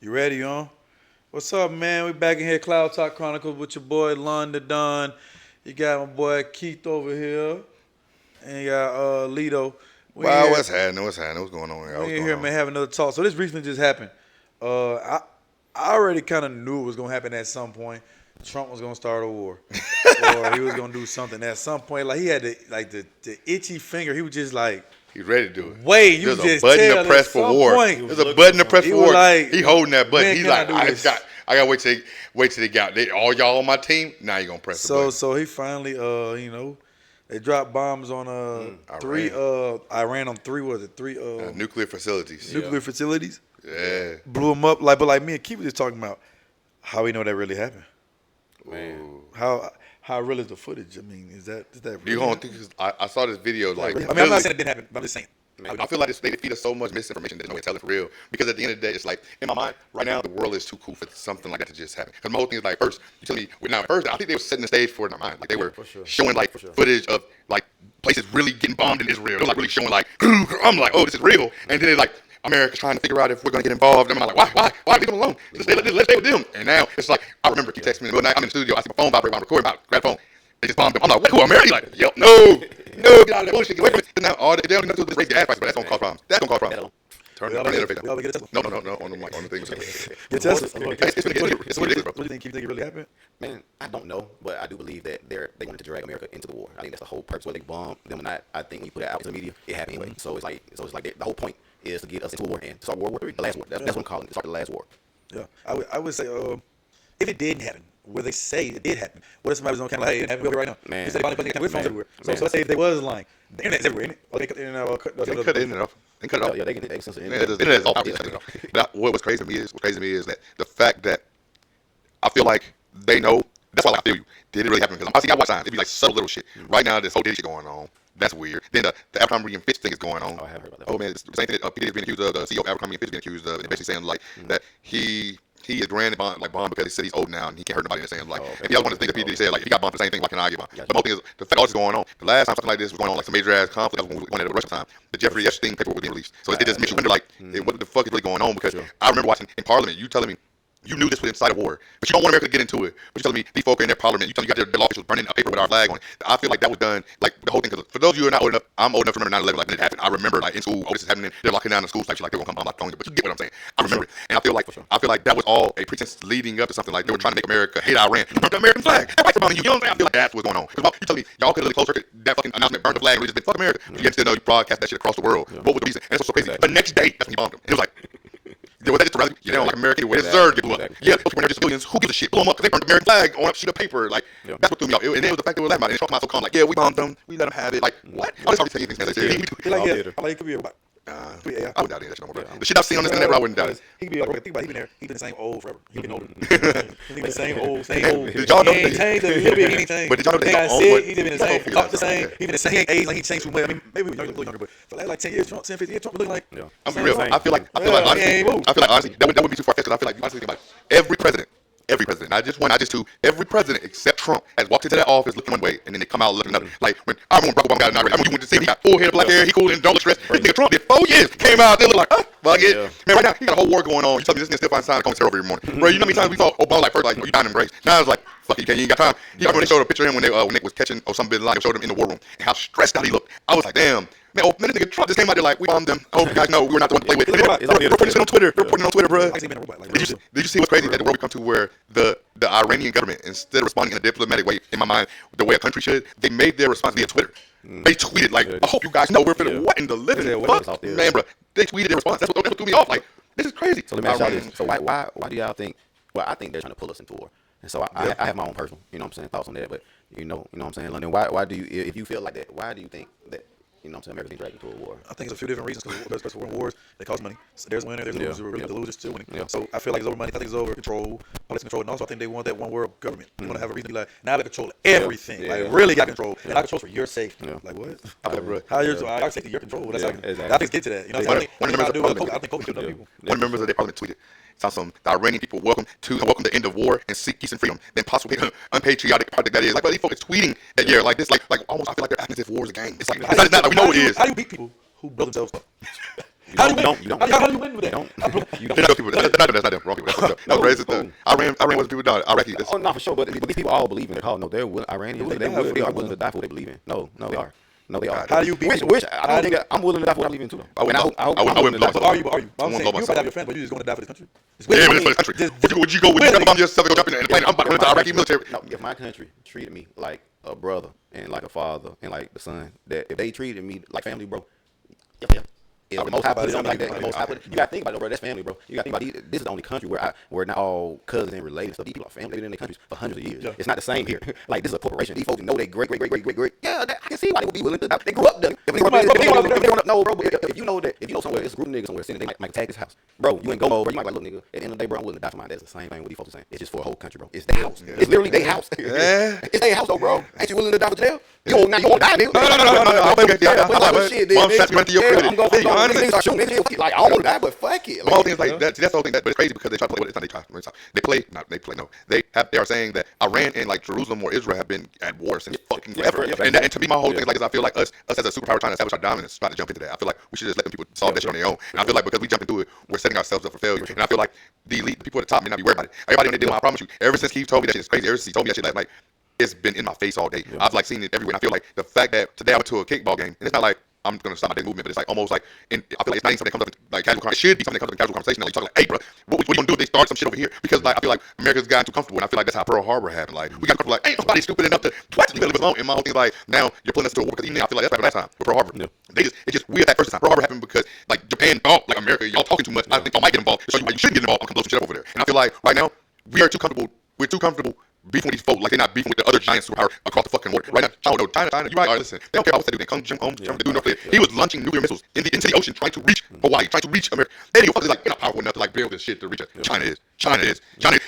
You ready, on? What's up, man? We back in here, Cloud Talk Chronicles with your boy Lon the Don. You got my boy Keith over here, and you got Lito. We in Wow, here, what's happening? What's happening? What's going on here? What's we in going here, on? man, having another talk. So this recently just happened. I already kind of knew it was gonna happen at some point. Trump was gonna start a war, or he was gonna do something at some point. Like he had the itchy finger. He was just like, He's ready to do it. wait, you There's a just button to tell press at for some war. point. There's a button to press He for was war. like, He holding that button. when He's can I like, do I this? gotta wait till they got all y'all on my team. Now you gonna press the So button. so he finally they dropped bombs on three Iran on three was it three Nuclear facilities. nuclear facilities, Yeah. blew them up, but me and Keith was just talking about how we know that really happened. Man. How real is the footage? I mean, is that Do you really gonna happening? think? I saw this video like. I mean, I'm not saying it didn't happen, but I'm just saying. I feel like they feed us so much misinformation that there's no way to tell it for real. Because at the end of the day, it's like, in my mind, right now, the world is too cool for something like that to just happen. Because my whole thing is like, first, you tell me, first, I think they were setting the stage for it in my mind. Like, they were showing, like, footage of, like, places really getting bombed in Israel. They were, like, really showing, like, I'm like, oh, this is real. And then they're like, America's trying to figure out if we're going to get involved. And I'm like, why? Leave them alone. Let's stay with them. And now, it's like, I remember he texted me the other night, I'm in the studio, I see my phone vibrate while I'm recording, grab the phone. They just bombed them. I'm like, what, who, America? He's like, yep, no, get out of that bullshit, get away from it. Now, they don't even do this raise gas prices, but that's going to cause problems. That's going to cause problems. Turn the interface We all on. get a Tesla. No, on the things. Get a Tesla. It's what it is, bro. What do you think? You think it really happened? Man, I don't know, but I do believe that they wanted to drag America into the war. I think that's the whole purpose. Whether they bomb them or not, I think when you put it out into the media, it happened anyway. So it's like the whole point is to get us into a war and start World War III, the last war. That's what I'm calling it. Start the last war. Yeah, I would say if it didn't happen, where they say it did happen, what if somebody was on camera like, hey, it happened right now? Man. Instead of putting phones everywhere. So let's say if they was lying, the internet's everywhere, ain't it? Or they cut the internet, They cut the internet off. They cut it off. Yeah, they can censor The it. internet is off. They cut it off. What was crazy to me is that the fact that I feel like they know. That's why I feel you. Did it really happen? Because I watch signs. It'd be like subtle little shit. Right now, this whole shit going on. That's weird. Then the Abercrombie and Fitch thing is going on. Oh, I haven't heard about that. Oh man, it's the same thing that Peter is being accused of. The CEO of Abercrombie and Fitch is being accused of, and basically saying like that he is granted bond because he said he's old now and he can't hurt nobody. And saying like, and the other one of the things that Peter said like, if he got bond for the same thing, why can't I get bond? Gotcha. The whole thing is the fact all this is going on. The last time something like this was going on, like some major ass conflict, that was when at the Russia time, the Jeffrey Epstein paperwork was being released. So it just makes you wonder like, what the fuck is really going on? Because I remember watching in Parliament, you telling me. You knew this was inside a war, but you don't want America to get into it. But you're telling me these folk are in their parliament. You telling me you got their law officials burning a paper with our flag on it. I feel like that was done, like the whole thing. Because for those of you who are not old enough, I'm old enough to remember 9/11 like when it happened. I remember like in school, oh this is happening. They're locking down the schools like shit, like they're gonna come bomb like throwing it. But you get what I'm saying? I remember it, and I feel like that was all a pretense leading up to something. Like they were trying to make America hate Iran. Burn the American flag. That's bombing you. You know what I'm saying? I feel like that's what's going on. Because you telling me y'all could have close circuit that fucking announcement, burn the flag, and we just been fuck America. You still know you broadcast that shit across the world. What was the reason? And it's what's so crazy. The next day, that's when he bombed them. It was like. Was that just a rally? You don't like America anyway. It's Zerd get blew up. Yeah, those people are just civilians. Who gives a shit? Blow them up because they burned the American flag on a sheet of paper. Like, that's what threw me off. And it was the fact that we were laughing about it. And Trump was so calm. Like, yeah, we bombed them. We let them have it. Like, what? I was already taking things as they He like it could be a robot. I wouldn't doubt any of that shit no more, bro. The shit I've seen on this internet, bro, I wouldn't doubt it. He could be like, think about it, he been there. He been the same old forever. He been older. He been the same old. Did y'all know he ain't changed a little bit anything. But did y'all know they they got own sick, what? he been the same, talk the same, he been the same age, like he changed too much. I mean, maybe we were younger, a little younger, but for like 10 years, Trump, 10, 15 years, Trump been looking like. I'm be real. I feel like honestly, that would be too far fetched. Because I feel like honestly, think about it. Every president, not just one, not just two, every president except Trump has walked into that office looking one way, and then they come out looking another. Like when I remember Barack Obama got inaugurated, I remember you went to see him, he got full head of black hair, he cool and don't look stressed. This nigga Trump did 4 years, came out, they look like, fuck it. Man, right now he got a whole war going on. You tell me this nigga still finds time to come over every morning, bro. You know how many times we saw Obama like first like, you dying in grace. Now it's like, fuck you ain't got time. You remember when they showed a picture of him when Nick was catching Osama bin Laden, showed him in the war room and how stressed out he looked. I was like, damn. Man, this nigga Trump just came out there like, we bombed them. I hope you guys know we were not the one to play with. They're reporting it on Twitter. They're reporting it on Twitter, bro. Did you see what's crazy? That the world we come to where the Iranian government, instead of responding in a diplomatic way, in my mind, the way a country should, they made their response via Twitter. They tweeted like, I hope you guys know we're finna what in the living fuck? Man, bro. They tweeted their response. That's what threw me off. Like, this is crazy. So let me ask y'all this. So why do y'all think? Well, I think they're trying to pull us into war. And so I have my own personal, thoughts on that. But you know what I'm saying, London. Why do you, if you feel like that, why do you think that? America's being dragged into a war. I think it's a few different reasons because war in wars, they cost money. So there's winner, there's loser, really the loser's still winning. So I feel like it's over money. I think it's over control, politics control, and also I think they want that one world government. They want to have a reason to be like, now they control everything. Like really got control. And I control for your safety. Like what? How your safety, your control. That's exactly. I think get to that. You know, I think Kobe should know people. One of the members of their parliament tweeted, some the Iranian people welcome the end of war and seek peace and freedom. Then possibly unpatriotic project that is. Like, but these folks tweeting that year like this, like almost I feel like they're acting as if war is a game. It's like it's not. Like, we know it is. How do you beat people who blow themselves up? How do you don't. win? How do you win with that? You They're not those people. That's them. Wrong people. That's racist. Iran was people down. Iraqi. Oh, not for sure, but these people all believe in it. No, they're Iranians. They are willing to die for what they believe in. No, they are. No, they are. How do you beat? Which I don't think I'm willing to die for what I believe in too. Though. I wouldn't blow. But are you? I'm saying you probably have your friends, but you just going to die for this country. Yeah, but it's for the country. Would you go? Would you bomb yourself and go jump in the plane? I'm about to go into the Iraqi military. No, if my country treated me like a brother and like a father and like the son, that if they treated me like family, bro, yeah. If the most high put it on me like that, the most high put it, you gotta think about it, bro. That's family, bro. You gotta think about this is the only country where not all cousins and related stuff. These people are family. They've been in their countries for hundreds of years. Yeah. It's not the same here. Like this is a corporation. These folks know they great. Yeah, I can see why they would be willing to. They grew up there. If they grow up, no, bro. If you know somewhere, it's a group of niggas somewhere sitting, they might attack his house, bro. You ain't go over. You might be like, look, nigga. At the end of the day, bro, I'm willing to die for mine. That's the same thing what these folks are saying. It's just for a whole country, bro. It's their house. It's literally their house. It's their house, though, bro. Ain't you willing to die for jail? You won't die, nigga. No. Like, I don't want to die, but fuck it. The whole thing is like that's the whole thing. But it's crazy because they try to play with it. It's not they play. No, they are saying that Iran and like Jerusalem or Israel have been at war since fucking forever. And to me, my whole thing is like I feel like us as a superpower trying to establish our dominance, trying to jump into that. I feel like we should just let them people solve that shit on their own. And I feel like because we jump into it, we're setting ourselves up for failure. And I feel like the elite, the people at the top, may not be worried about it. Everybody on the deal, I promise you. Ever since Keith told me that shit is crazy. Ever since he told me that shit, like it's been in my face all day. I've like seen it everywhere. And I feel like the fact that today I went to a kickball game, and it's not like I'm gonna stop my daily movement, but it's like almost like, I feel like it's not even something that comes up in like casual conversation. It should be something that comes up in casual conversation. Like you talking like, hey, bro, what you gonna do if they start some shit over here? Because like I feel like America's gotten too comfortable, and I feel like that's how Pearl Harbor happened. Like we got comfortable, like ain't nobody stupid enough to what you leave us alone. And my whole thing is like now you're pulling us to a war because even I feel like that's what happened last time with Pearl Harbor. Yeah. It's just weird that first time. Pearl Harbor happened because like Japan thought like America, y'all talking too much. I think y'all might get involved. So you shouldn't get involved. I'm gonna blow some shit up over there. And I feel like right now we are too comfortable. We're too comfortable beefing with these folks like they're not beefing with the other giant superpower across the fucking water. Right now, China, you're right. All right, listen, they don't care about what they do. They come to do nuclear. He was launching nuclear missiles into the ocean, trying to reach Hawaii, trying to reach America. They don't like, you're not powerful enough to like build this shit to reach it. China is.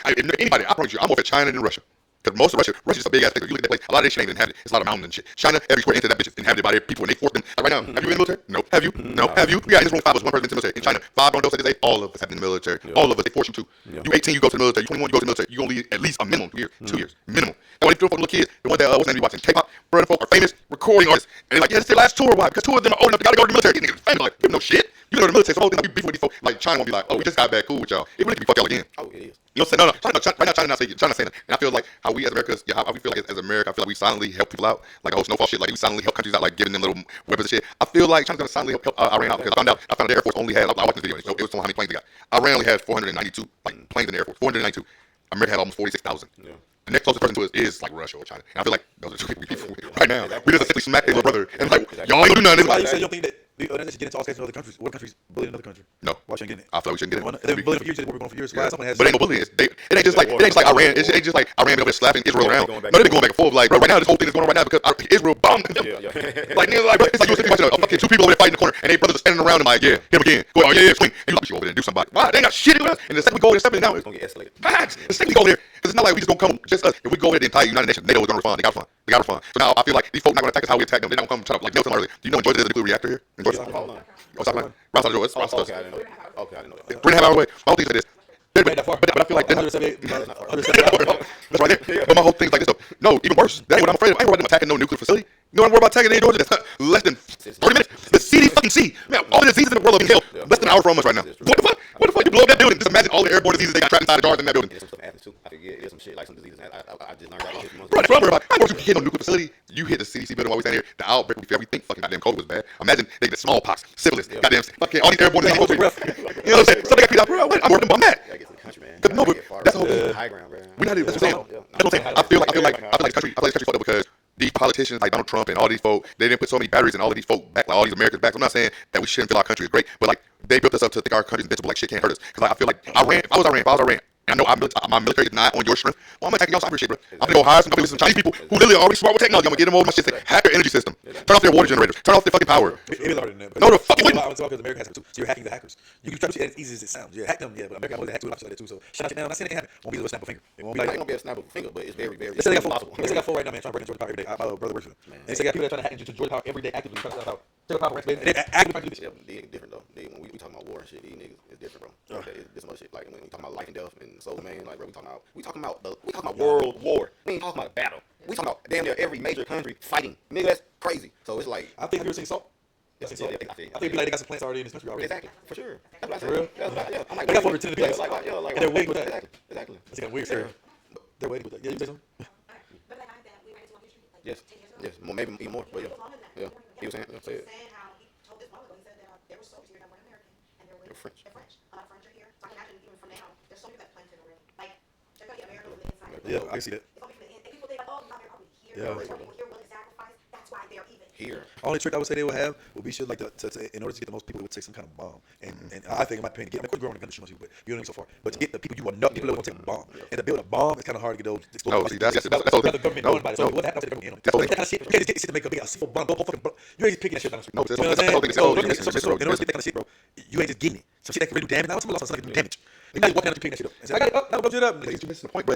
Anybody, I promise you, I'm more for China than Russia. Because most of Russia's just a big ass place. You look at that place, a lot of that shit ain't even inhabited. It's a lot of mountains and shit. China, every square inch of that bitch is inhabited by their people, and they force them. Like right now, have you been in the military? No. Have you? No. Have you? Yeah, in this room, 5 of us, one person in the military. In China, 5 don't say all of us have been in the military. All of us, they force you to. You 18, you go to the military. You 21, you go to the military. You gonna leave at least a minimum 2 years. 2 years. Minimum. And what they do for little kids, the ones that what's name be watching K-pop, brother folk are famous recording artists. And they're like, yeah, it's their last tour. Why? Because 2 of them are old enough to gotta go to the military. These niggas famous. Like, give them no shit. You go to the military, so the whole thing like you beefing with these folks. Like China won't be like, oh, we just got back cool with y'all. It really could be fuck y'all again. Oh, it is. You know what I'm saying? No. Right now, China not saying that. And I feel like how we as Americans, how we feel like as America, I feel like we silently help people out. Like, oh, snowfall shit. Like, we silently help countries out, like giving them little weapons and shit. I feel like China's gonna silently help Iran out because I found out the Air Force only had, I watched this video, it was how many planes they got. Iran only had 492 like planes in the Air Force. 492. America had almost 46,000. Yeah. The next closest person to us is like Russia or China. And I feel like those are 2 people we beef with right now. We just essentially smack their little brother and like, y'all ain't gonna do nothing. Why you say you don't think that the United States get into all kinds of other countries? What countries bully another country? No. Why shouldn't get it? I feel like we shouldn't get it. They've been bullying for years. They've been going for years. Why someone has? But ain't no bullying. It ain't just like Iran. It ain't just like Iran over there slapping Israel around. No, they've been going back and forth. Like, bro, right now this whole thing is going on right now because Israel bombed them. Like, nigga, like, bro, it's like you watching a fucking 2 people over there fighting in the corner and they brothers are standing around and like, yeah, him again. Go, oh yeah, swing. And you like, you over there and do something. Why? They ain't got shit to us. And the second we go over there, stepping down, It's gonna get escalated. The second we go over there, because it's not like we just gonna come just us. If we go over there, the entire United Nations, NATO is gonna respond. They gotta respond. So now I feel like these folks not gonna attack us how we attack them. They don't come try to like nail them early. Do you know in Georgia there's a nuclear reactor here? In Georgia? Oh, South Carolina. Right outside Georgia. Okay, I didn't know that. Okay, I didn't know that. 3.5 hours away. My whole thing is like this. But I feel like that's right there. But my whole thing's like this though. No, even worse. That ain't what I'm afraid of. I ain't worried about them attacking no nuclear facility. You know what I'm worried about attacking in Georgia? That's less than 30 minutes. The CDC. Man, all the diseases in the world are being killed. Less than an hour from us right now. What the fuck? What the fuck? You blow up that building. Just imagine all the airborne diseases they got trapped inside the jars in that building. There's some stuff happens too. I forget. There's some shit like some diseases. I just learned about it. Bro, that's what I'm worried about. I want you hit on nuclear facility. You hit the CDC building while we stand here. The outbreak will be everything. Fucking goddamn COVID was bad. Imagine they get smallpox, syphilis, goddamn fucking all these airborne diseases. You know what I'm saying? So they got people out. Bro, I'm worried about that. No, but that's the whole thing. High ground, bro. We're not even. That's what I'm saying. That's what I'm saying. I feel like this country fucked up because these politicians like Donald Trump and all these folk, they didn't put so many batteries in all of these folk back, like all these Americans back. So I'm not saying that we shouldn't feel our country is great, but like they built us up to think our country's invincible, like shit can't hurt us. Because like, I feel like if I was Iran, and I know my military is not on your strength, well, I'm attacking y'all cyber shit, bro. I'm gonna go hire some Chinese people who literally are already smart with technology. I'm gonna get them over my shit, say, hack their energy system, turn off their water generators, turn off their fucking power. It is harder than that. No, the fucking way. Because America has hackers too. So you're hacking the hackers. You can try to see it as easy as it sounds. Yeah, hack them, yeah, but America has hacked too, and like that too. So shut that down. I'm not saying it happen. Won't be a little snap of a finger. It won't be like it won't be a snap of a finger, but it's very, very Let's say they got possible. Let's say they got 4 right now, man, trying to break into Georgia Power every day. My brother works for them. And they got people that trying to hack into Georgia Power every day, actively trying to stuff out. Take power, and they actively trying to do this shit. Yeah, they different though. When we talking about war and shit, these niggas is different, bro. Okay, it's some other shit. Like when we talking about life and death and soul, man. Like bro, we talking about world war. We ain't talking about battle. We talking about damn near every major country fighting. Nigga, that's crazy. So it's like I think have you ever seen Salt? I think so. Yeah, I think it'd be like they got some plants already in this country already. Exactly, for sure. That's what I For said. real? Yeah, I'm like, They got 410 yeah, place. like, And they're waiting with that. Exactly. That's kind of weird. Scary. They're waiting with that. Yeah, you say something? Yes, yes, maybe even more, but yeah. He was saying, say it. How he told this while ago. He said that there were soldiers here that weren't American, and they're French. They're French. A lot of French are here. So I can imagine even from now, there's soldiers that planted already. Like they're gonna get American on the inside. Yeah, I can see that. It's gonna be from the end. And people think like, oh, no, they're already here. Yeah. There's more people here willing to sacrifice. That's why they're even Here. Only trick I would say they would have would be shit like in order to get the most people, it would take some kind of bomb. And I think, in my opinion, of course, we're on the gun to shoot most people, but you don't need so far. But to get the people you want, people that want to take a bomb, and to build a bomb, it's kind of hard to get those explosives. No, see, that's the government knowing about it. So what happens to the government? That's that kind of shit. You can't just get shit to make a big C4 bomb. Go fucking. You ain't just picking that shit down the street. No, You know what I'm saying? so in order to get that kind of shit, bro, you ain't just getting it. Some shit that can really do damage. Now some lost something can do damage. You not walking out and picking that shit up. And say, I got it up. Now go do it up. You're missing the point, bro.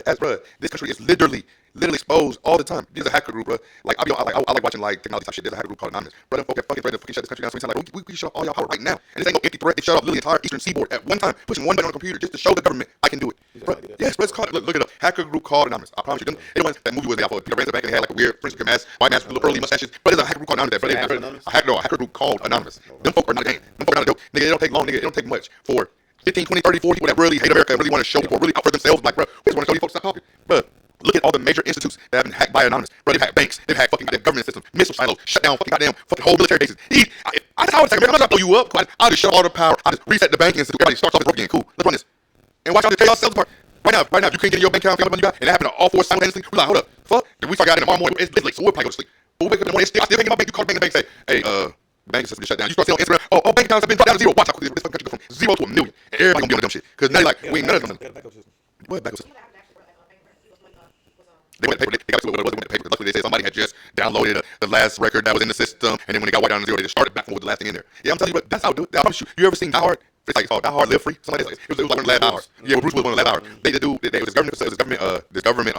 This country is literally exposed all the time. There's a hacker group, bro. Like I like watching like technology type shit. There's a hacker group called Anonymous. Bro, them folk fucking ready to fucking shut this country down. So we like, we shut off all y'all power right now. And this ain't no empty threat. They shut off literally the entire eastern seaboard at one time, pushing one button on the computer just to show the government I can do it. Bro, yes, bro, it's called. Look it up. Hacker group called Anonymous. I promise you. Anyone that movie was there for Peter ran to the bank and had like a weird French mask, white mask, little curly mustaches. But there's a hacker group called Anonymous. A hacker group called Anonymous. Them folk are not a game. Them folk are not a joke. Nigga, it don't take long. Nigga, it don't take much for 15, 20, 30, 40 people that really hate America and really want to show people, really out for themselves. Like, bro, we just want to show you folks stop talking. Bro, look at all the major institutes that have been hacked by Anonymous. Bro, they've hacked banks, they've hacked fucking goddamn government systems, missile silos, shut down fucking whole military bases. That's how I would say, America, I'm not gonna blow you up. I'll just shut all the power. I'll just reset the banking institute. Everybody starts off as broke again. Cool, let's run this. And watch out to tear yourselves apart. Right now, if you can't get in your bank account, you got, and it happened to all four simultaneously, we like, hold up, fuck. If we start out in tomorrow morning, it's late, so we'll probably go to sleep. But we wake up in the morning, I still banking my bank. You call the bank and say, hey, banking system is shut down. You start seeing on Instagram, oh, bank accounts have been dropped down to zero. Watch how quickly this fucking country go from 0 to 1 million. And everybody gonna be on the dumb shit. Because now like, we ain't none of them. What backup system? They went to paper. They got to what it was. They went to paper. Luckily, they said somebody had just downloaded the last record that was in the system, and then when they got wiped down to zero, they just started back from with the last thing in there. Yeah, I'm telling you, but that's how I do it. I promise you. You ever seen Die Hard? It's like Die Hard, Live Free. Somebody like it was like one of the last Die Hard. Yeah, Bruce was one of the last Die Hard. They did do. It was this government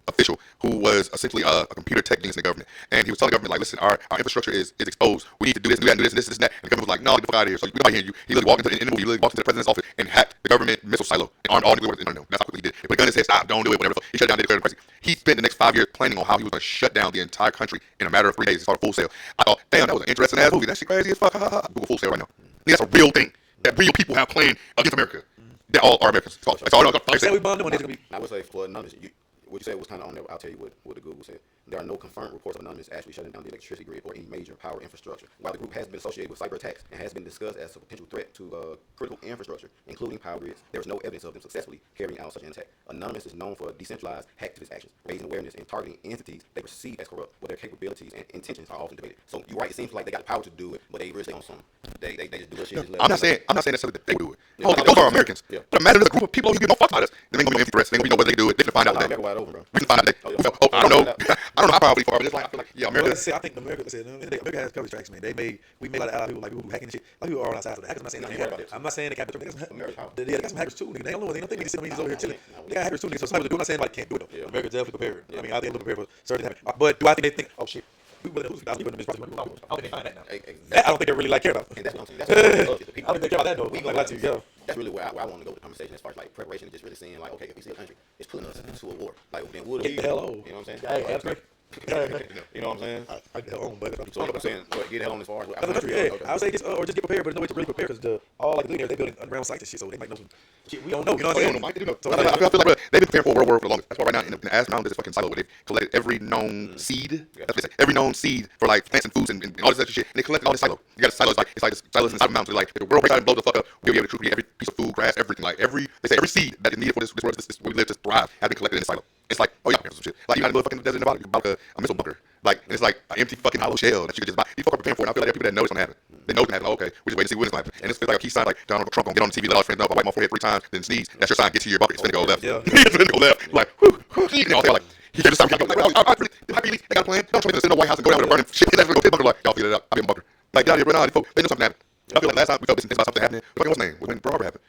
official who was essentially a computer tech genius in the government, and he was telling the government like, listen, our infrastructure is exposed. We need to do this, do that, and do this, and that. And the government was like, no, get the fuck out of here. So we don't hear you. He literally walked into in the movie. He literally walked into the president's office and hacked the government missile silo and armed all nuclear weapons. No, that's how quickly he did. He put a gun in his head, stop, don't do it, whatever. He shut down, declared crazy. He spent the next 5 years planning on how he was going to shut down the entire country in a matter of 3 days. It's called Full Sail. I thought, damn, that was an interesting ass movie. That shit crazy as fuck. Google Full Sail right now. That's a real thing that real people have planned against America. They all are Americans. That's all I say we bombed them, and I would say for Anonymous, what you said was kind of on there. I'll tell you what the Google said. There are no confirmed reports of Anonymous actually shutting down the electricity grid or any major power infrastructure. While the group has been associated with cyber attacks and has been discussed as a potential threat to critical infrastructure, including power grids, there is no evidence of them successfully carrying out such an attack. Anonymous is known for decentralized hacktivist actions, raising awareness and targeting entities they perceive as corrupt, but their capabilities and intentions are often debated. So you're right. It seems like they got the power to do it, but they really on some. They just do this shit. I'm not saying necessarily that they would do it. Those are Americans. Yeah. But imagine there's a group of people who give no fuck about us. They ain't gonna be empty threats. They ain't gonna be no whether they do it. They can find out today. Wide open, bro. We can find out today. I don't know. I don't know how powerful they are, but it's like I feel like America. I think America has coverage tracks, man. We made a lot of people like people who hacking and shit. Like people are on our side of the hackers. I'm not saying they got they got some hackers too, nigga. They don't know. They don't think they sit over here chilling. They got hackers too, nigga. So somebody do not saying anybody can't do it though. America's definitely prepared. I mean, I think they're prepared for certain things. But do I think they think, oh shit, I don't think they find that now. That I don't think they really like care about. And that's what I'm saying. I don't think they care about that though. We like that too, that's really where I want to go with the conversation as far as like preparation and just really seeing like, okay, if we see a country, it's putting us into a war. Like then would get the hell on. You know what I'm saying? Yeah, that's great. You know what I'm saying? I get hell on, but So what I'm saying, get the hell on as far as as a country, I would say or just get prepared, but there's no way to really prepare because all like doing they building underground sites and shit, so they might know some shit we don't know. You know what I'm saying? So I feel like bro, they've been preparing for World War for the longest. That's why right now in the ass mountain there's a fucking silo where they've collected every known seed. That's what they say. Every known seed for like plants and foods and all this other shit, and they collected all this silo. You got a silo, it's like this silos inside the mountain. So like if the world breaks out and blows the fuck up, we'll be able to create every piece of food, grass, everything. Like every seed that is needed for this world, this where we live to thrive, has been collected in the silo. It's like, oh yeah, some shit. Like you got a little fucking desert in Nevada, you bought a missile bunker. Like, and it's like an empty fucking hollow shell that you could just buy. These fuckers are preparing for it. And I feel like there are people that know it's gonna happen. They know it's gonna happen. Like, okay, we just wait to see when it's gonna happen. And it's like a key sign, like Donald Trump gonna get on the TV, let all his friends know. If I wipe my forehead 3 times, then sneeze. That's your sign. Get to your bunker. It's gonna go left. Yeah. It's gonna go left. Like, whoo, you know, they're like, he just like, I really, they got a plan. Don't show me to sit in the White House and go down with a burning shit. He's actually gonna fit bunker. Like, y'all figure it out. I'll be in a bunker. Like, down here, right now, these folks, they know something happened. I feel like last time we felt this about something happening. What's his name? When Barbara happened.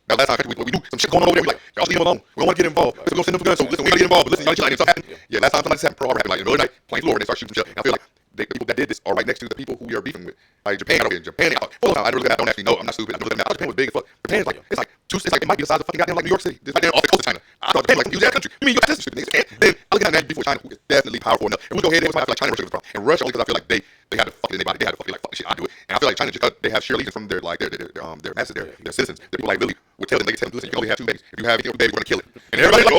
Now last time we knew some shit going on over there. We like, y'all leave him alone. We don't want to get involved. We're gonna send them for guns. So listen, we gotta get involved. But listen, y'all chill out. Something happened. Yeah, last time something happened. Pearl Harbor happened. Like in the middle of the night, planes lower, they start shooting shit. And I feel like the people that did this are right next to the people who we are beefing with. Like Japan got over here. Japan, I don't actually know. I'm not stupid. I don't look at that. Japan was big as fuck. Japan's like it's like it might be the size of fucking goddamn like New York City. It's like off the coast of China. I thought Japan like a huge ass country. You mean you got this stupid niggas? Then I look at that before China, who is definitely powerful enough. And we go ahead and it's like China Russia was a problem. And Russia, only because I feel like they had to fuck it in their body. They had to fuck it like fuck shit, I do it. And I feel like China, just they have sheer allegiance from their masses, their citizens. The people like literally would tell them, they tell them, listen, you can only have 2 babies. If you have any other baby, we're gonna kill it. And everybody's like,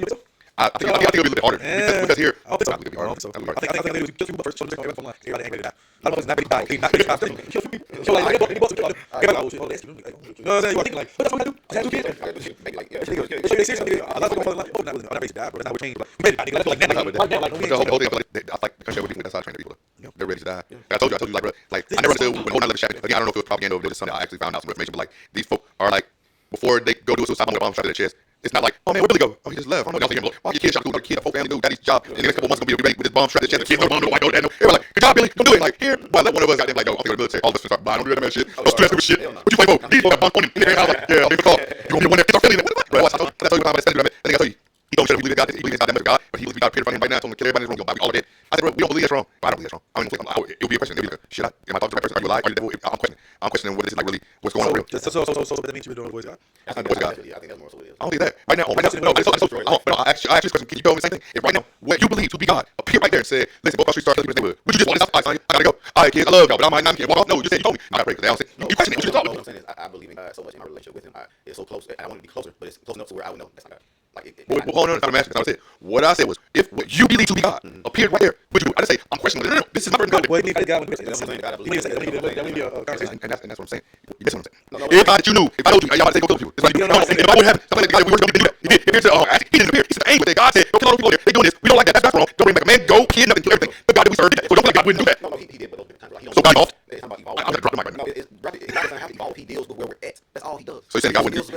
okay. I think it'll be a little bit harder because here. I don't think so. I don't think so. I think they do kill people first. Everybody ain't ready to die. I don't know if it's not ready to die. He's not ready to die. Kill people. So like, everybody wants to kill. Everybody, oh shit, oh, that's you. You know what I'm saying? You are thinking like, but that's what I do. I had 2 kids. They seriously, a lot of people like, oh, not ready to die, bro. That's not what changed. We ready to die. Like now, like the whole thing, I like the country we think that's how I train people. They're ready to die. I told you, like, bro, like I never understood when whole nother shot. Again, I don't know if it was propaganda or if it was something I actually found out some information, but like these folk are like, before they go do a suicide bomb with a bomb shot to their chest. It's not like, oh man, where'd Billy go? Oh, he just left. I don't know. Y'all think, why your kid shot a kid, a whole family, dude, daddy's job. And the next couple months gonna be ready with this bomb shot to the chest. The kids don't know why go that. They were like, good job, Billy. Don't do it. Like here, well, let one of us got them like, yo, I'm going to the military. All of us start buying. Don't do that man shit. Don't stress with shit. What you play for? These folks got bomb on him. I was like, yeah, I'll be the call. You gonna be the one that gets our Philly? What? I told you about that. I think I told you. He don't believe in God. He believes in God, that much God, but he believes God appeared in front of him right now. Told him to kill everybody in this room. All of it. I said, bro, we don't believe that's wrong. But I don't believe that's wrong. I don't even think it would be a question. They'd be like, shit, am I talking to the right person? Are you alive? Are you the devil? I'm questioning what this is like really. What's going on real? So that means you've been doing the voice God. That's not the voice God. I think that's more so it is. I don't think that. Right now, I asked you this question. Can you tell me the same thing? If right now, what you believe to be God appeared right there and said, listen, both our streets start living in the neighborhood. Would you just walk this outside? I gotta go. All right, kids, I love y'all, but I might not walk off. No, you said you told me. I gotta pray because they all say, you question it. What you talking about? What I'm saying is, I believe in God so much in my relationship with him. It's so close. I want to be closer, but it's close enough to where I would know that's not God. Well, hold on, that's what I said. What I said was, if what you believe to be God appeared right there, would you do it? I didn't say, I'm questioning, no, this is not God. Well, you need God. That's what I'm saying. And that's what I'm saying. You missed what I'm saying. If God that you knew, if I told you, y'all about to say go kill people. It's like, and if I would have something like God, we were going to do that. He didn't appear. He said, angel. God said, go kill all the people there. They doing this. We don't like that. That's wrong. Don't bring back a man. Go kidnap and kill everything. The God that we serve did that. So don't feel like God wouldn't do that. No, he did, but so God evolved. I'm gonna drop the mic right now. God doesn't have to evolve. He deals with where we're at. That's all he does. So you saying God wouldn't do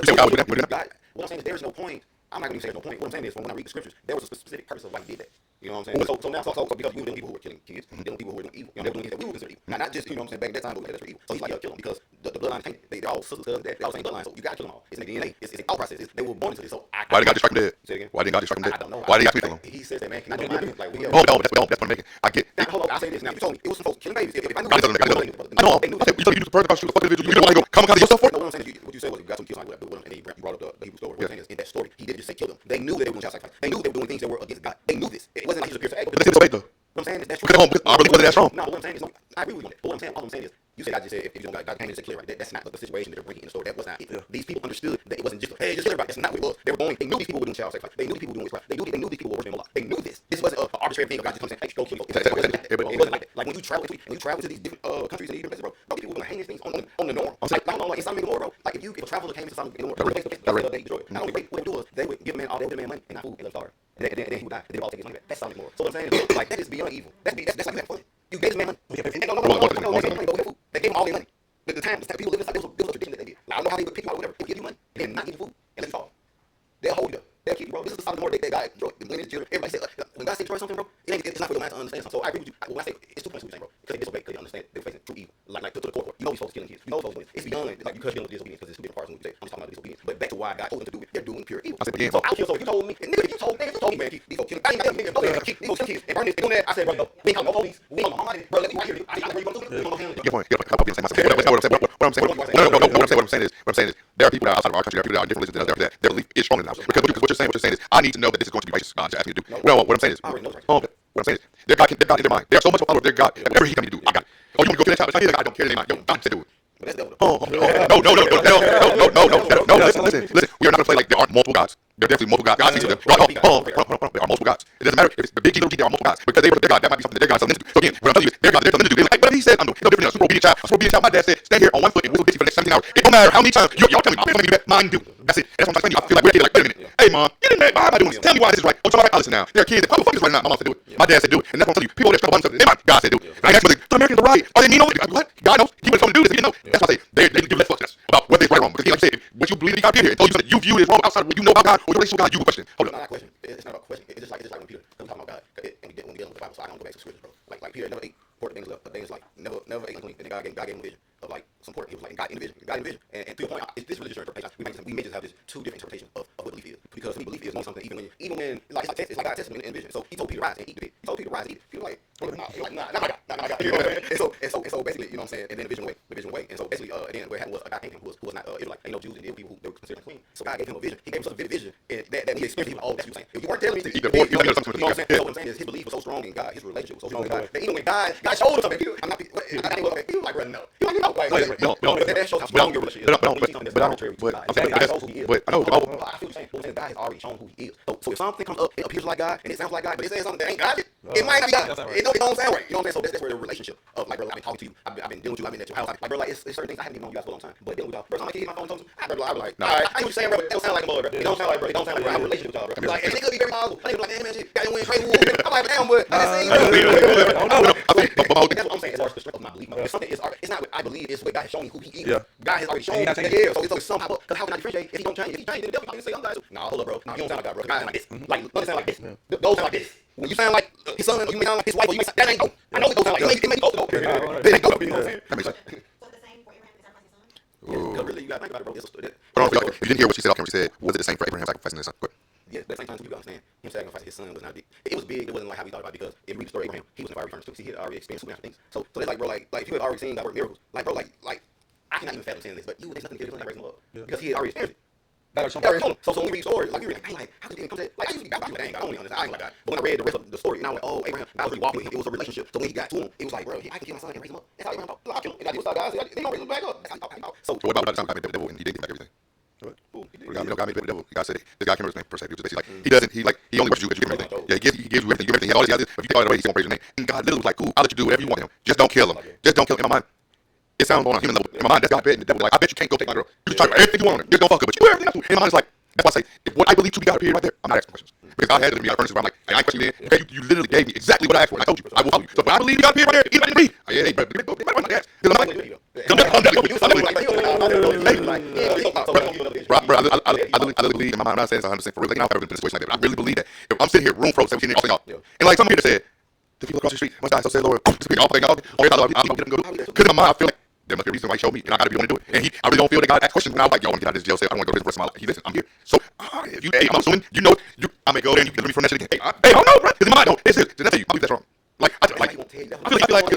that? What I'm saying is there is no point. I'm not going to say there's no point. What I'm saying is, from when I read the scriptures, there was a specific purpose of why he did that. You know what I'm saying? So now, because we were dealing with people who were killing kids, dealing with people who were doing evil. You know, they were doing things that we would consider evil. Not just, you know what I'm saying, back at that time, but that's evil. So he's like, kill them because the bloodline tainted. They're all sisters, cousins, they're all the same bloodline. So you got to kill them all. It's in the DNA. It's a thought process. They were born into this. So why did God just strike them dead? Say again. Why didn't God just strike them dead? I don't know. Why did God kill them? He says that, man. Can I do my like we Oh, no, that's what I'm making. I get. Now, hold on. I say this now. You told me it was some folks killing babies. If I knew, I know. You told me you the person fuck individual. You don't want to go come and yourself for it. No, what I'm saying is, what you said was you got some kids on with them, and then you brought up the Hebrew story. What I'm saying is, in that story, he didn't just say kill them. They knew that they were doing child sacrifice. They knew they were doing things that were against God. They knew this. It wasn't like he just appeared to say, Let's say this though. What I'm saying is that's true. Because I really believe that's wrong. No, what I'm saying is, no, I agree with you on that. But all I'm saying is, you said I just said if you don't got God came and said clear, right? That's not the situation that they're bringing in the story. That was not it. Yeah. These people understood that it wasn't just hey, just kill everybody. That's not what it was. They were going. They knew these people were doing child sacrifice. They knew these people were doing witchcraft. They knew these people were worshiping Allah. They knew this. This wasn't an arbitrary thing of God just comes and hey, go kill. It wasn't like that. Like when you travel to these different countries and these different places, bro, people were gonna hang these things on the norm. Like in Sodom and Gomorrah, bro. Like if a traveler came to Sodom and Gomorrah, they destroyed it. Not only what they do was they would give a man all they would give a man money and not food and let him starve. And then he would die. And they would all take his money back. That's Sodom and Gomorrah. So what I'm saying is like that is beyond evil. That's like that fun. You gave this man money. No, they gave him all their money. The time people live in this was a tradition that they did. Now, I don't know how they would pick you out or whatever. They give you money and then not give you food and let you starve. They'll hold you up. They'll keep you, bro. This is the Sodom and Gomorrah that God destroyed. When his children, everybody said when God said destroy something, bro, it's not for your mind to understand something. So I agree with you. When I say it's 2 points what you're saying, bro, because they disobey, because they understand they're facing true evil, like to the core. You know these folks killing kids. You know those folks. It's beyond like you could deal with disobedience because it's 2 different parts. When you say I'm just talking about disobedience, but back to why God told them to do it. They're doing pure evil. I said again. So I kill. So you told me, nigga, you told me, man, these folks killing. I ain't got them niggas. Go there, these folks killing kids and burn this and doing that. I said, bro, no, we ain't calling no police. We ain't calling Muhammad, bro. Let me right here. I know where you gonna do it. Get point. What I'm saying is, there are people that are outside of our country, there are people that are different religions than us, their belief is stronger than ours. Because what you're saying is, I need to know that this is going to be righteous. God asking me to do. Well, what I'm saying is, what I'm saying is, their God in their mind. They have so much power of their God. Whatever He comes to do, I got it. Oh, you want to go to that child? It's like, I don't care. They mind. Yo, God said do it. No. Listen. We are not going to play like there aren't multiple gods. There are definitely multiple gods. God sees them. There are multiple gods. It doesn't matter if it's the big G, little G, there are multiple gods. Because they were their God. That might be something that their God is something to do. So again, what I'm telling you is, their God, they're something to do. They're like, but He said, I'm doing no different than a super obedient child. A super obedient child. My dad said, stay here on one foot and whistle bitchy for the next 17 hours. It don't matter how many times y'all tell me, I'm going to do that. Mine do. That's it. That's what I'm telling you. I feel like we're kids like, wait a minute. Hey, mom, get in there. Why am I doing this? Tell me why this is right. Oh, somebody, I listen now. There are kids that probably fuck this right now. My mom said do it. My dad said do it. And that's what I'm telling you. People that struggle about something, they might. God said do it. And I asked them, the Americans are right. Are they mean over it? What? God knows. He would have told them to do this. He didn't know. That's why I say they give less fucks about whether it's right or wrong. Because he like said, what you believe God did here and told you something you view it as wrong outside of what you know about God or your relationship with God, you would question. Hold up. It's not a question. It's just like when Peter, when we talking about God, and when we dealing with the Bible, so I don't go back to scriptures, bro. Like Peter never ate pork things like never ate unclean. And then God gave him a vision of like some pork. He was like God in the vision. And to your point, it's this religious interpretation. We may just have this 2 different interpretations of what belief is. Because to me, belief is knowing something even when like it's like God tested him in vision. So He told Peter rise and eat the pig. He told Peter rise and eat it. Peter like, nah, not my God. You know what I'm saying? And so basically, you know what I'm saying. And then the vision way. And so basically, then what happened was a guy came to him who was not Israelite. Ain't no Jews in deal with people who they were considered clean. So God gave him a vision. He gave him such a vivid vision and that he experienced. Oh, that's what you're saying. If you weren't telling me, You know what I'm saying? So what I'm saying is his belief was so strong in God, his relationship was so strong in God, that even when God showed him something, I'm not. He was like, bro, no. He was like, that shows how strong your relationship is. But I know. I feel what you're saying. God has already shown who he is. So if something comes up, it appears like God and it sounds like God, but it says something that ain't God, it might not be God. It don't sound right. You know what I'm saying? So that's where the relationship of like, bro, I've been talking to you, I've been dealing with you, I've been at your house, like, bro, like it's certain things I haven't even known you guys for a long time, but dealing with y'all, bro, somebody hit my phone and told me, I be like, all right, I know what you're saying, bro, it don't sound like a mother, bro. It don't sound like, bro, I have a relationship with y'all, bro. Like, and it could be very possible. I think like, man, shit, got to win crazy. I'm like, damn, but I didn't see you. That's what I'm saying. As far as the strength of my belief, it's something. It's not what I believe. It's what God has shown me who He is. Yeah. God has already shown me. Yeah. So it's somehow, because how can I differentiate if He don't change? If He change, then the devil can say I'm God too. Nah, hold up, bro. Nah, you don't sound like God, bro. God sound like this. Like, let me sound like this. Those sound like this. When you sound like his son, or you may sound like his wife, or you may sound, that ain't go. I know it goes sound like it may go. It ain't go. You know what I'm saying? That makes sense. So the same for Abraham to sacrifice his son? Yeah, really, you gotta think about it, bro. It's a, Hold on, you didn't hear what she said off camera. She said, was it the same for Abraham sacrificing his son? Go ahead. yeah, but at the same time, too, you gotta understand, him sacrificing his son was not big. It was big. It wasn't like how we thought about it, because if you read the story of Abraham, he was in fire returns too. See, he had already experienced supernatural things. So it's like, bro, like if you had already seen God work miracles, like, bro, like I cannot even fathom saying this, but you, there's nothing to give his son raise him up, because he had already experienced it. So when we read stories, like we read, like, how could he even come to that? Like I used to be baptized, but I ain't got only on this. I ain't like that. But when I read the rest of the story, and I went, oh, Abraham, God was really walking with him. It was a relationship. So when he got to him, it was like, bro, I can kill my son and raise him up. That's how Abraham thought. I'll kill him. And I do start guys. They don't raise him back up. That's how he thought. So What about the time God made the devil and he didn't get back everything? God made the devil. God said this guy came from his name per se. He was basically like, he only worships you because you give him everything. Yeah, he gives you everything. You give everything. He has all these others. If you take all that away, he's gonna praise your name. And God literally was like, cool, I'll let you do whatever you want him. Just don't kill him. Just don't kill him. In my mind, it sounds on a human level. In my mind, that's God betting the devil. Like, I bet you can't go take my girl. You just try to do everything you want on her. Just don't fuck her. But you do everything else. In my mind, it's like, that's why I say, if what I believe to be God period right there, I'm not asking questions. Because God had to be out of furnaces where I'm like, I ain't questioning you. Okay, you literally gave me exactly what I asked for. And I told you, I will follow you. So when I believe God period right there, anybody can be. Yeah, bro, I'm not asking. Because I'm like, I literally believe in my mind. I'm not saying it's 100% for real. Like, I've never been in a situation like that. But I really believe that if I'm sitting here, room full of 17 years old, and like someone here that said, the people across the street must die, so say Lord, speak all things, all because in my mind, I feel like there must be a reason why he showed me, and I gotta be able to do it. And I really don't feel that God asked questions when I was like, yo, I want to get out of this jail cell. I want to go to this rest of my life. He listen, I'm here. So, if you, I'm assuming, you know, I may go there and you can deliver me from that shit again. Hey, I don't know, bro. Because in my mind, it's this. Did I tell you? I believe that's wrong. Like, I feel like, but I feel like,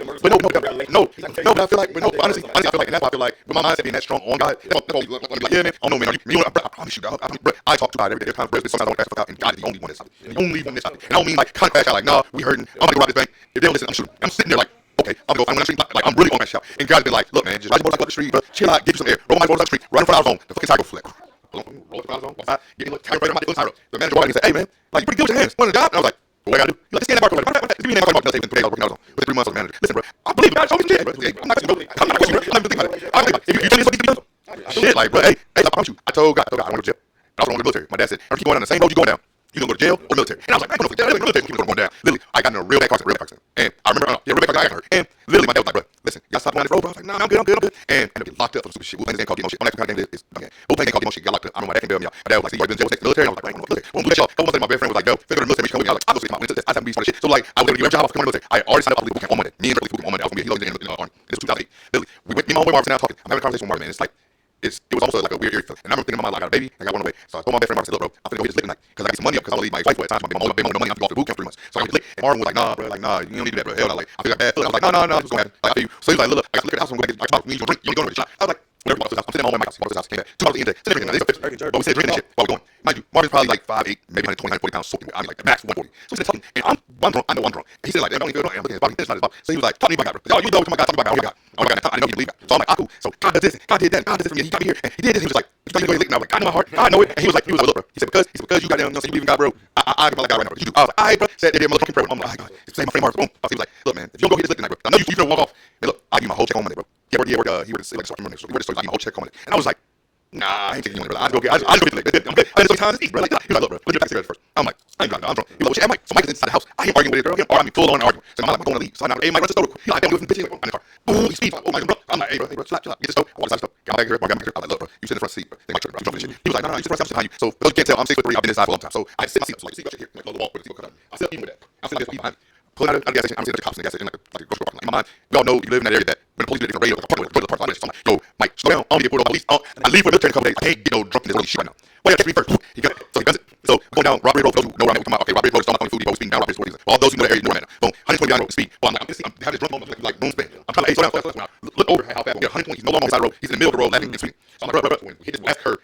honestly, I feel like, and that's why I feel like, with my mindset being that strong on God, that's why I'm like, yeah, man, I don't know, man, I promise you, dog, I talk to God every day, there's times, but sometimes I don't crash the fuck out, and God is the only one that's out there, the only one that's out there, and I don't mean like, kind of crash out, like, nah, we hurting, I'm gonna go rob this bank, if they don't listen, I'm shooting, I'm sitting there like, okay, I'm gonna go find one on the street, like, I'm really gonna crash out, and God's been like, look, man, just ride your motorcycle up the street, bro, chill out, get you some air, roll my motorcycle up the street, right in front of our phone, the fucking tire go flip. Roll the tire on, get a little tire right on my tire. The manager walked in and said, hey, man, like, you pretty good with your hands, want a job? And I was like, what I gotta do? He's like, just stand that barcode. Give me that barcode. I'll say, 3 days I was working out with 3 months as a manager. Listen, bro, I believe God showed me some shit, bro. I'm not questioning, bro. I'm not questioning, bro. I'm not even thinking about it. I'm thinking about it. If you tell me something, you can do shit, like, bro, hey, I promise you. I told God, I don't want to go to jail. I also want to go to the military. My dad said, if you keep going down the same road you going down, you gonna go to jail or military. And I was like, I ain't gonna go to military. Keep going down. Literally, I got in a real bad car accident. And I remember, real bad car accident. I got hurt. And literally, my dad was like, bro, listen, y'all stop going down this road, bro. I was like, nah, I'm good. And I ended up getting locked up for some stupid shit. Wu-Tang's name called Demo shit. I'm like, what kind of game is okay. Wu-Tang's name called Demo shit. Got locked up. I remember my dad came bail me out. My dad was like, see, you already been in jail with the military. And I was like, I ain't gonna go to the military. Won't do that, y'all. A couple months later, my best friend was like, yo, figure the military mission come with me. I was like, I'll go see my witness. I have to be some shit. So like, I was able to get every job off coming to the military. I already signed up. I was boot camp on Monday. Me and Rick boot camp on Monday. I was gonna get in the army. This was 2008. Literally, we went. Me and my homeboy Marvin now talking. I'm having a conversation with Marvin, man. It's like. It was also like a weird eerie feeling. And I remember thinking in my mind, like, I got a baby, I got one away. So I told my best friend, I said, look, bro, I'm finna go get this lick tonight. Because I get some money up, because I want to leave my wife for at times. My mom no money, I'm going to go off to boot camp for 3 months. So I got the lick. And Marvin was like, nah, bro, like, nah, you don't need to do that, bro. Hell no, like, I feel like bad feeling. I was like, no, what's going to happen? Like, I feel you. So he was like, look, I got to lick at the house, I'm going to get like, me, you drink, you ain't going to the shop. I was like, whatever, walked to his house. I'm sitting at my house, walked to his house, came back. 2 hours in the day, sitting everything, but we said drinking shit while we're going. Mind you, Marvin's probably like 5'8", maybe 120, 140 pounds soaking wet. I mean, like, the max 140. So we're sitting talking, and I'm drunk, I know I'm drunk. And he said, like, damn, I don't even feel drunk. I'm looking at his body, it's not his body. So he was like, talk to me about God, bro. Yo, you know what my God, talk about God. Oh my God, I know you believe God. So I'm like, cool. So God does this, God did that, God did this for me, he got me here, and he did this. He was like, you go lick, and I was like, God know my heart, God know it. And he was like, look, bro. He said, because you got down, you know, so you believe in God, bro. I give my God right now. You do. I was like, all right, bro. Said they did motherfucking prayer. I'm like, God, say my friend Mark, boom. He was like, look, man, if you don't go get this lick tonight, bro, I know you gonna walk off. And look, I give you my whole check on Monday, bro. He worked like short money, so he worked my whole check on Monday. And I was like, nah, I ain't taking you money, bro. I just go get the lick. I'm good. I didn't time to eat, bro. Like, he was like, look, bro, let me get back cigarettes first. I'm like, I ain't drunk, I'm drunk. He was like, what you at, Mike? So Mike is inside the house. I ain't arguing with his girl. I mean, full on arguing. So I'm like, I'm going to leave. So I'm like, hey, Mike, run to the store. He like, damn, you bitch. I'm in the car. Boom, he speeds. Oh my God, bro. I'm like, hey, bro, chill out. Get the stove. I walk inside the stove. Got my bag here. I was like, look, bro, you sit in the front seat, bro. Think my truck, bro. You drunk this shit. He was like, no, you sit in the front seat behind you. So you can't tell, I'm 6'3". I've been inside for a long time. So I sit my seat up. So like, see, here, like, the wall with the seat cut out. I sit up eating with that. I sit like this behind me. Pulling out of the gas station, I'm sitting at the cops in the gas station, like a grocery store. In my mind, we all know you live in that area that when the police do a different radio, like a park, so I'm like, yo, Mike, slow down. I don't get pulled over by police. I leave for the military in a couple days. I can't get no drunk in this shit right now. Well, yeah, take me first. He got it. So he guns it. So going down Robbery Road. For those who know where I'm at, okay, Robbery Road is on my phone, food depot, speeding down Robbery Road. All those who know the area know right now. Boom, 120 down the road, speed. Well, I'm having this drunk moment, like boom, spin. I'm trying to, hey, slow down. Look over how fast. I'm getting 120. He's no longer on the side of the road. He's in the middle of the road, laughing and speeding. So I'm like, bro, when we hit this last curve,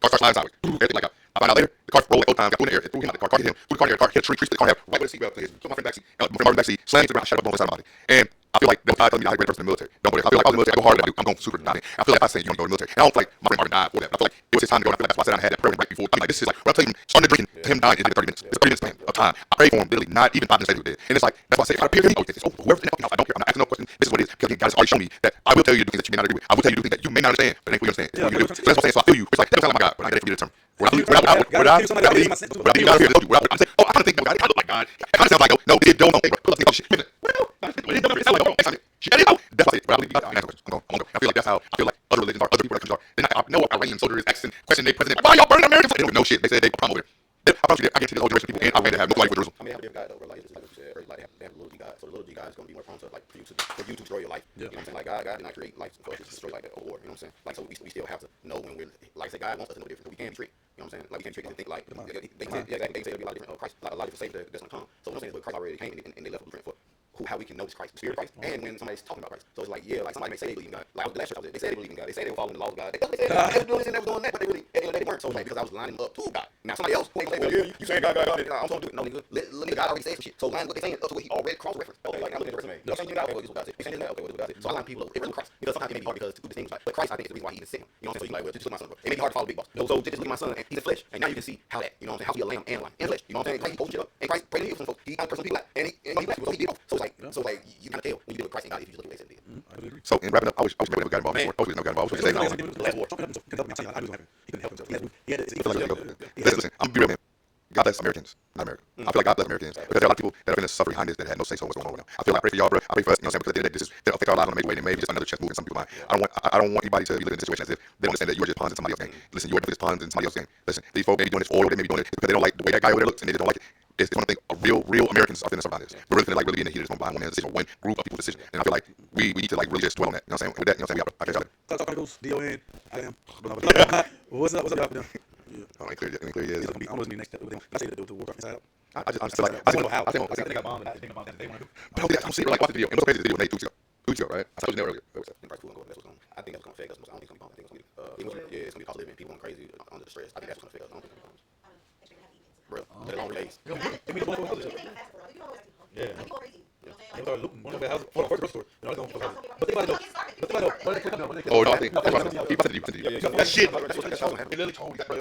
car starts flying sideways. Everything like that. I find out later, the car rolled like 4 times, got through in the air, it threw him out the car hit him, threw the car in the air, car hit a tree, the car had right with the seatbelt, put my friend backseat, my friend Martin backseat, slammed into the ground, shot up on the side of my body. And I feel like they were telling me I had a great person in the military. Don't believe it. I feel like if I was in the military, I go harder than I do. I'm going super down in. I feel like if I say you want to go to the military, and I don't feel like my friend Martin died for that. I feel like it was his time to go. And I feel like that's why I said I had that prayer right before. I mean, like this is like when I tell you starting to drinking to him dying in 30 minutes. It's 30 minutes span of time. I prayed for him literally not even 5 minutes later he was dead. And it's like that's why I say if I appear to him, whoever's in the I don't care. I'm not asking no question. This is what it is because God has already shown me that I will tell you to do things that you may not agree with. I will tell you to do things that you may not understand, but it ain't what you understand. It's what you do. So that's what I'm saying. So I feel you. It's like that sounds like my God, but I get it for you to determine. I'm saying, oh, I kind of think, God, I look like God. It kind of sounds like, no, it don't, hey, bro, look like shit. Well, it doesn't sound like, oh, that's what I say. But I believe God, I'm asking questions. I'm going. I feel like that's how I feel like other religions are, other people that countries are. They're not, no Iranian soldier is asking, questioning their president, like, why y'all burning Americans? They don't know shit. They said they prom over there. I promise you, I get to the whole generation of people, and I plan to have no life with Jerusalem. I mean, have a God over like, just like what you said, or like they have a little G God. So the little G God is going to be more prone to like for you to destroy your life. You know what I'm saying? Like God did not create life for us to destroy like that or war. You know what I'm saying? Like so we still have to know when we're like I say God wants us to know different. We can't be tricked. You know what I'm saying? Like we can't trick and think like they can say there'll be a lot of different Christ, a lot of different saviors that's gonna come. So what I'm saying is, but Christ already came and they left a blueprint for how we can know this Christ, the Spirit of Christ, and when somebody's talking about Christ. So it's like, yeah, like somebody may say they believe in God. Like the last church I was at, they said they believe in God. They said they were following the laws of God. They said they were doing this and they were doing that, but they really at the end of the day they weren't. So it's like because I was lining them up to God. Now somebody else who ain't gonna say, well, yeah, you saying God, God, God. I'm supposed to do it. No, nigga, let God already say some shit. So line what they saying up to what he already cross reference. Okay, like I'm looking at the resume. You saying God, okay, well, this is what God said. You saying that, okay, well, this is what God said. So I line people up. It really Christ because sometimes it may be hard because to do the things like, but Christ I think is the reason why he even sent him. You know what I'm saying? So you like, well, just look at my son, bro. It may be hard to follow big boss. So just look at my son and he's in flesh, and now you can see how that. You know what I'm saying? How to be a lamb and a lion in flesh. You know what I'm saying? Christ he opened shit up, and Christ prayed to heal some folks. He got a person people and he blessed people. So he did both. So like you kind of tell when you deal with Christ and God if you just look at what they said. So in wrapping up, I wish we never got involved before. I wish we never got involved. I wish we stayed The last war. Trump helped himself. He couldn't help himself. He couldn't help himself. He had to. Listen, I'm gonna be real, man. God bless Americans, not America. I feel like God bless Americans because there are a lot of people that are going to suffer behind this that had no say so what's going on right now. I feel like I pray for y'all, bro. I pray for us, you know what I'm saying? Because at the end of the day, this is that affect our lives in a major way, and it may be just another checkbook in some people's mind. I don't want anybody to be living in a situation as if they don't understand that you are just pawns in somebody else's game. Listen, you are just pawns in somebody else's game. Listen, these folks may be doing this, or they may be doing it because they don't like the way that guy over there looks, and they just don't like it. It's one thing real Americans are finna survive this. We're really finna like really be in the heat of this moment behind one man's decision, one group of people's decision, and I feel like we need to like really just dwell on that. You know what I'm saying? With that, you know what I'm saying? I catch y'all later. Talk Chronicles, DON, I am. What's up, y'all? I ain't clear yet. I'm gonna next step. I say the war inside out. I'm still like, I don't know how. I think they got bombed and I think about that. They want to do. but I don't see it. Like, watch the video. It was crazy. The video Nate 2 weeks ago, right? I told you that earlier. I think that's gonna affect us. I don't think it's gonna be bombed. I think it's gonna be, it's gonna be cost of living. People going crazy under the stress. I think that's what's gonna affect us. I don't think it's gonna be bombed. Bro, the long days. Yeah. They started looting one of the houses for the first grocery store. You know, but they might know. Oh no, I think that shit. He literally told me that, bro.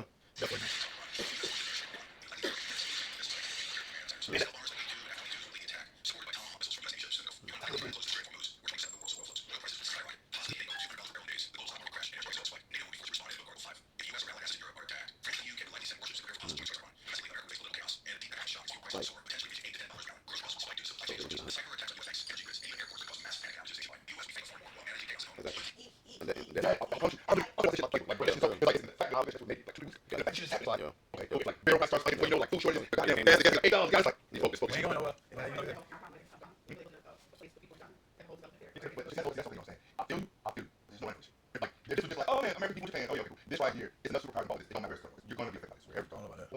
This right here is another superpower about this. It don't matter. You're gonna be affected by this.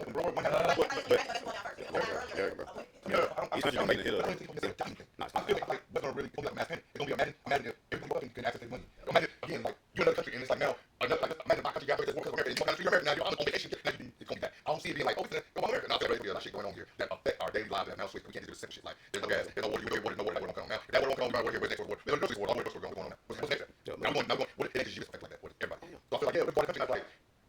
I feel like what's gonna really pull me like mass panic? It's gonna be imagine if everybody can access their money. Imagine again, like you're in another country and it's like now, imagine my country got this war because America. It's one country, you're American now. I'm on vacation. It's gonna be that. I don't see it being like, oh, come on, America. No, there's a lot of shit going on here that affect our daily lives that now switch. We can't just do the simple shit like there's no gas, there's no water, no water, that water don't come now. If that water don't come, where's next water? There's no grocery store. All the grocery store going on now. What's next? Now I'm going. What is you affect like that? What everybody? So I feel like yeah, we're part of the country. Like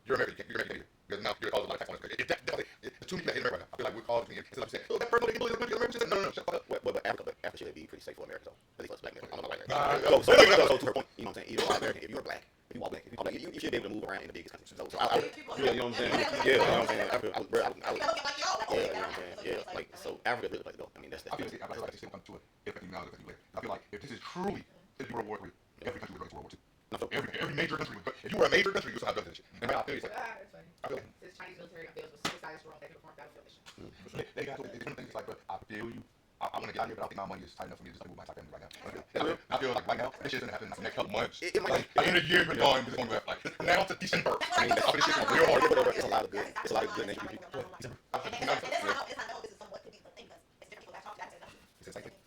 you're American. You're American. Because now you're causing a lot of tax on us. It's too many people in America. I feel like we're causing it. Instead of saying, oh, that person they can believe America. No, shut up. But Africa should be pretty safe for America, though. At least for us black men. I don't know about that. So to her point, you know what I'm saying? Either American, if you're black, if you all black, if you all black, you should be able to move around in the biggest country. So you know what I'm saying? Yeah, you know what I'm saying? Africa, yeah, you know what I'm saying? Yeah, like so Africa really the place to go. I mean, that's I feel like this come to it. If you know, I feel like if this is truly World War III, every country would go to World War II. So every major country would go. If you were a major country, you would have done this shit. And I feel it's like, I feel like this Chinese military affairs was suicide strong. They could perform battlefield mission. they got different things. It's like, but I feel you. I want to get out here, but I don't think my money is tight enough for me to just like move my family right now. I feel like right now, this shit's gonna happen in the next couple months. Like in a year, we're going. It's gonna go like now to December. I mean, this shit's real hard. It's a lot of good. It's a lot of good nature people. It's not no. This is somewhat to be the thing because it's different people that talk to that stuff. It's the same thing.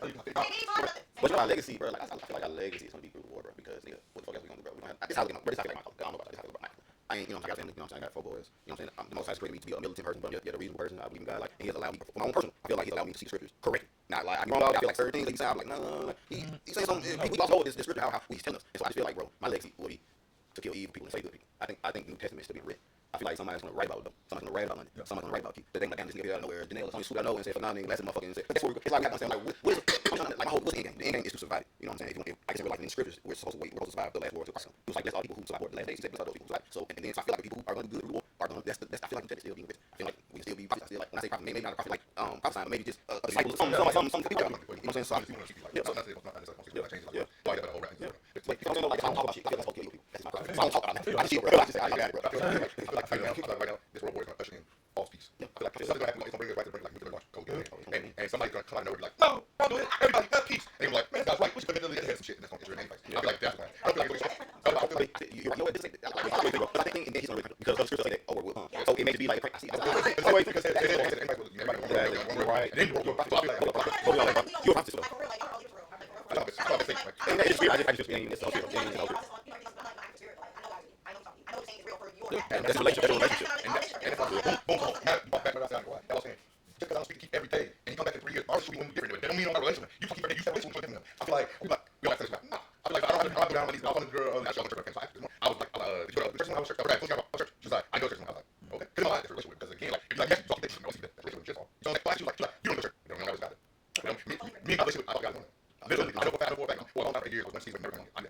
But you know, our legacy, bro. Like I feel like our legacy is gonna be through the war, bro. Because nigga, what the fuck else we gonna do, bro? We don't have. This how we get my. This how I get my. I don't know about this. How I get my. I ain't, I got family, I got 4 boys. I'm saying? The Most High created me to be a militant person, but I'm yet a reasonable person. I believe in God, and He has allowed me, for my own personal, I feel like He's allowed me to see scriptures correctly. Not like I feel like certain things that He said, I'm like, no. He's saying something. We lost hold of this scripture, how He's telling us. And so I just feel like, bro, my legacy will be to kill evil people and save good people. I think the New Testament is still being written. I feel like somebody's gonna write about them. Somebody's gonna write about money. Somebody's gonna write about you. They think like, damn, this nigga out of nowhere, Janelle, somebody swooped out of nowhere and said, for nothing, last motherfucker, and said, but that's where it's like we have to understand, like, what is like my whole, what's the end game? The end game is to survive. You know what I'm saying? If, like I said, like in the scriptures, we're supposed to wait, we're supposed to survive the last war to Christ. It was like, bless all people who survive the last days. He said, bless all those people who survive. So, and then so I feel like the people who are gonna do good through the war are gonna, that's I feel like the still being written. I feel like we can still be prophets. I feel like, when I say prophet, maybe not a prophet like, prophesying, maybe just a disciple, some people out there. You know what I'm saying? So, yeah. Like, you know, like, I don't talk about shit. I feel like that's okay. That's my problem. So I don't talk about it. I just see it, bro. I just say, I got it, bro. I feel like right now, this world war is going to usher in false peace. I feel like something's going to happen. It's going to bring us right to like nuclear launch, cold and somebody's going to come out and be like, no, don't do it. Everybody have peace. And they're like, man, that's right. We should put it in the head some shit, and that's going to issue in anyways. I feel like that's what I feel like you're right. You know what? This ain't. I think he's going to because the scripture say that over will come. So it may be like I see. Because right. And then you're a prophet. You're a prophet. That's a relationship. And if I boom, back what I said, I was saying, just because I don't speak to Keith every day, and he come back in 3 years, our relationship will be different. That don't mean I'm not a relationship. You keep every day, you have a relationship with him. I feel like we like this. Nah. I feel like I don't go down on these. I was on the girl. I was on church. I was like, the church when I was church. I was church. She's like, I go to church. I was like, okay. Because I'm not in a relationship because again, like, if you like, yes, you talk to this, you don't see that relationship just all. So like, you like, you don't go to church. You don't know what it's got. Me and my relationship, I got it. Literally, I know for a fact, well, I'm not 8 years, but sneeze, never come home. I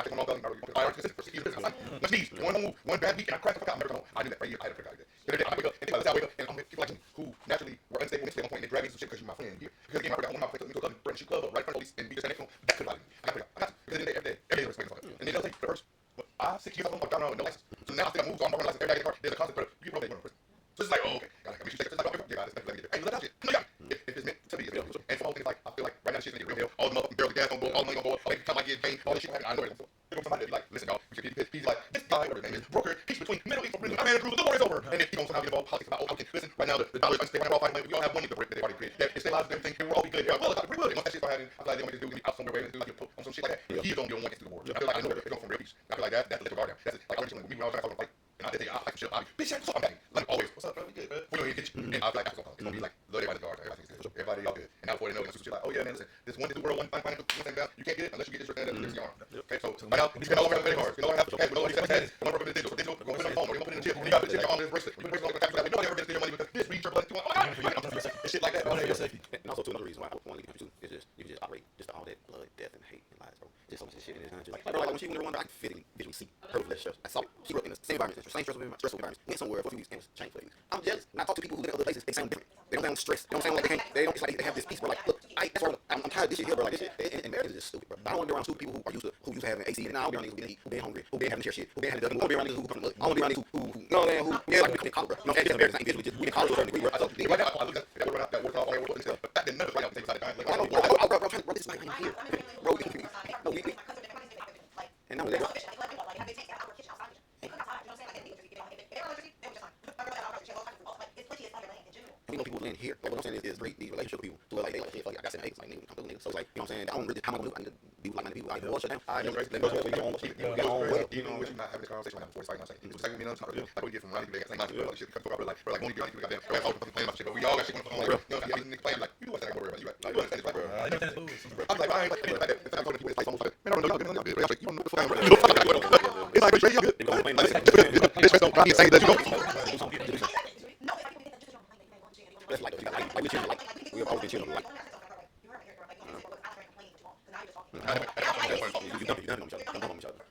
take my belly, I already consistent for 6 years. I'm like, let's sneeze, one bad week, and I crack the fuck out, never come home. I knew that for a year, I had to figure out that. The other day, I wake up, and I wake up, and I'm with people like me, who naturally were unstable and stay on point, and they drag me some shit because you're my friend here. Because again, I forgot one of my friends took me to a club, Brent, she club up right in front of police, and be just standing next to him. That could have bothered me. I got to because every day, there's a fucking. And then the other day, the first 6 years, I'm driving around with no license. So now I think I moved, so I'm running license every day I get a car. There's a constant pressure. You probably going to prison. So it's like, oh, okay. I mean, she's like, yeah, guys, let me get there. Hey, let that shit. No, yeah. If it's meant to be, and so the whole thing is like, I feel like right now the shit's gonna get real hell. All the motherfucking barrels of gas gonna go, all the money gonna go, all the time I get paid, all this shit gonna happen. I know it. There's somebody that's like, listen, y'all, we should get pissed. He's like, this guy, whatever his name is, broker, peace between Middle East and America, the war is over. And then he gonna somehow get involved in politics about, oh, okay, listen, right now the dollar is unstable, we're all fighting, we all have money, but they've already created. That it stabilizes everything, and we'll all be good. Yeah, well, we will. And once that shit start happening, I feel like they want to do me out somewhere, where they do like on some shit like that. He's gonna be on one into the war. I feel like I know they're going from real peace. I feel like that's the guard down. That's it. Like I remember when I was trying to fight. And I did think I like shit. Bitch, what's up? I'm back. Like always. What's up, bro? We good, bro. We don't even get you. And I feel like that's gonna be like love everybody guard. Everybody's good. Everybody y'all good. And now before they know, shit like, oh yeah, man, listen, this one to the world, one thing down. You can't get it unless you get this shit down. There's your arm. Okay, so right now you spend all over the cards. You know what happens? Okay, we know what these guys. One work with the digital. Digital. Go put it on phone. Or you put it in the chip. You got to put it on this bracelet. You put it on the bracelet. Nobody ever gets your money because this reads your blood. Shit like that. And also, another reason why I want to leave the country too is just you can just operate just all that blood, death, and hate and lies, bro. Just so much shit in this country. Like when she went around, I could visually see her flesh. I saw it. She grew up in the same environment, same stressful environment. Went somewhere for a few weeks and was changed for things. I'm jealous. When I talk to people who live in other places, they sound different. They don't sound stressed. They don't sound like they can't. They don't. It's like they have this peace, bro. Like, look, that's why I'm tired of this shit here, bro. Like this shit. And marriage is just stupid, bro. I don't want to be around stupid people who used to having AC. And now I don't be around niggas who been hungry, who been having to share shit, who been having to. I don't want to be around niggas who from the mud. I want to be around niggas who you know what I'm saying? Who yeah, like we can college, bro. You know what I'm saying? Just marriage is not individual. Just we can college to a certain degree, bro. So right now, I look at that work all work and stuff. But that didn't matter right now. Take side of like, bro, this is not even here, bro. No, we. And now that. We know people in here. Like what I'm saying is great these relationship people to like they like shit. Like I got 7 acres, like nigga, I'm doing niggas. So it's like you know what I'm saying. I don't really how am I gonna do? I need to be with like minded people. Like well, shut down. I know let go where you going. You know what? You know what? Not having this conversation right now before it's like I'm saying. It's like me, like we get from around people. They got same mindset. Like shit. Come talk about like when you get like damn. We're all complaining about shit, but we all got shit going on. Like you know, you niggas playing like you know what I'm saying. You like it's like bro. I'm like I ain't like that. It's like people. It's like almost like man, I don't know y'all good. Like you don't know what the fuck. It's like straight y'all good. This don't try to say that you don't. That's like we chill like we've always been chilling like. You done on each other. Don't on each other.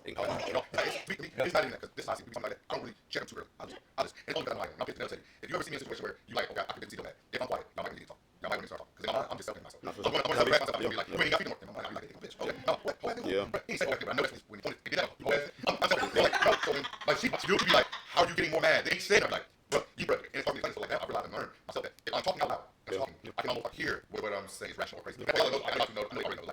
It's not even that because this I see people like that. I don't really check them too early. I just it's only because I'm like I'm getting to if you ever see me in a situation where you like okay I can see that if I'm quiet y'all might need to talk. Y'all might need to start talking because I'm just selling myself. I'm going to back myself and be like you ain't got to more. I'm like a bitch. Okay, no, what? Yeah. He said okay, but I know that's when you get that. I'm telling you, like no, so when like she you be like how are you getting more mad? They ain't saying I'm like bro, you brother, and it's fucking like that. I realize I learned myself that if I'm talking out loud, I can almost like hear what I'm saying is rational or crazy. I know. Like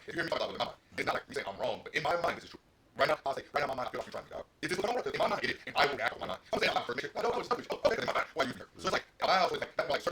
if you hear me talk out loud in my mind, it's not like you saying I'm wrong, but in my mind this is true. Right now, I'll say, right now, my mind, I feel like you're trying to get out. Is this what's going on? In my mind, it is, and I will act on my mind. I'm saying I'm not for a mission. I don't know, it's okay, in my mind, why are you here? So it's like, I also like, that's why, like, certain